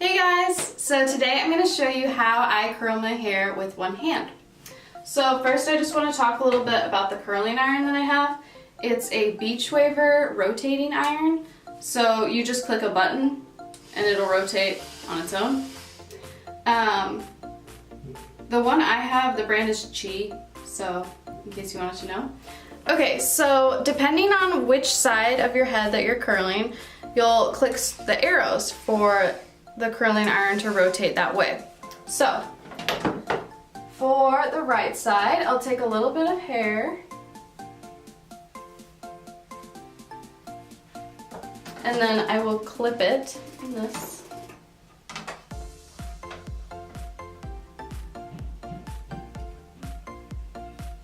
Hey guys! So today I'm going to show you how I curl my hair with one hand. So first I just want to talk a little bit about the curling iron that I have. It's a beach waver rotating iron. So you just click a button and it'll rotate on its own. The one I have, the brand is Chi, so in case you wanted to know. Okay, so depending on which side of your head that you're curling, you'll click the arrows for the curling iron to rotate that way. So, for the right side, I'll take a little bit of hair and then I will clip it in this.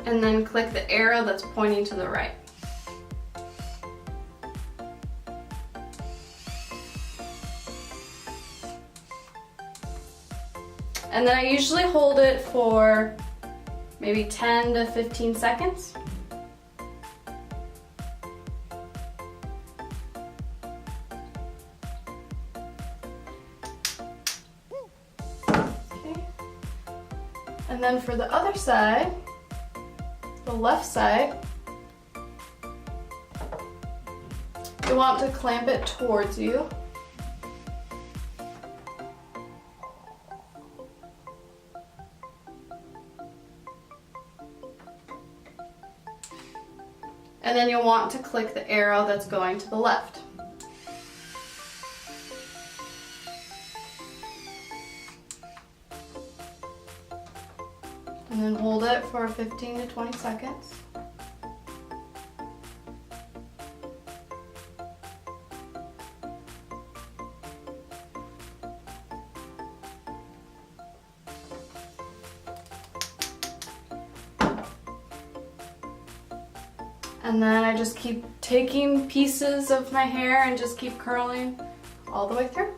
And then click the arrow that's pointing to the right. And then I usually hold it for maybe 10 to 15 seconds. Okay. And then for the other side, the left side, you want to clamp it towards you. And then you'll want to click the arrow that's going to the left. And then hold it for 15 to 20 seconds. And then I just keep taking pieces of my hair and just keep curling all the way through.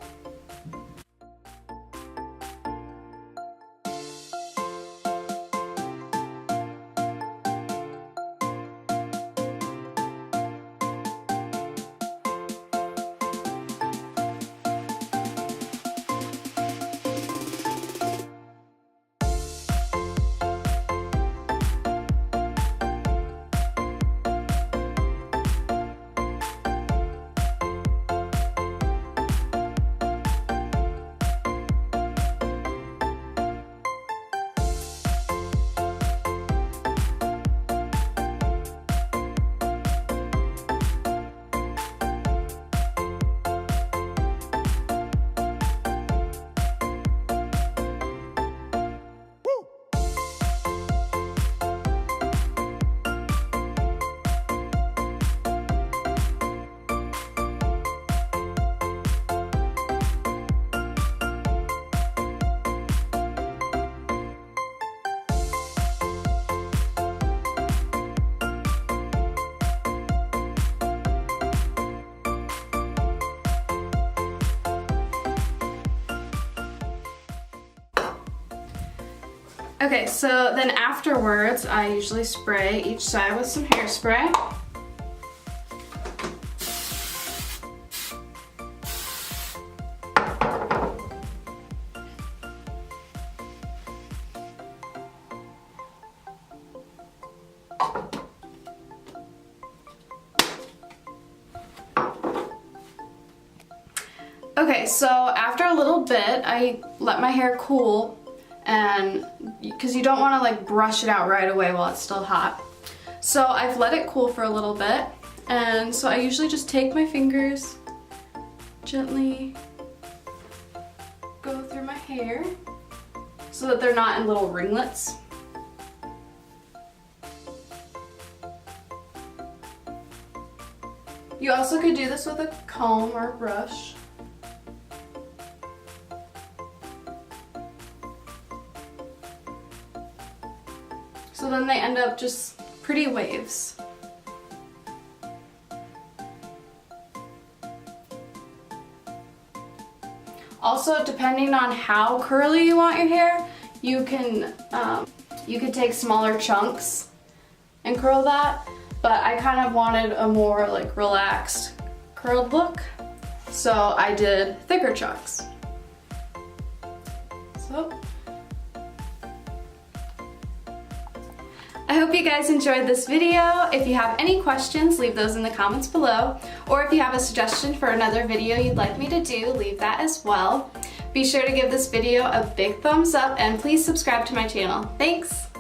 Okay, so then afterwards, I usually spray each side with some hairspray. Okay, so after a little bit, I let my hair cool, and because you don't want to like brush it out right away while it's still hot. So I've let it cool for a little bit, and so I usually just take my fingers, gently go through my hair so that they're not in little ringlets. You also could do this with a comb or a brush. So then they end up just pretty waves. Also, depending on how curly you want your hair, you can take smaller chunks and curl that. But I kind of wanted a more like relaxed curled look, so I did thicker chunks. Oh. I hope you guys enjoyed this video. If you have any questions, leave those in the comments below. Or if you have a suggestion for another video you'd like me to do, leave that as well. Be sure to give this video a big thumbs up and please subscribe to my channel. Thanks!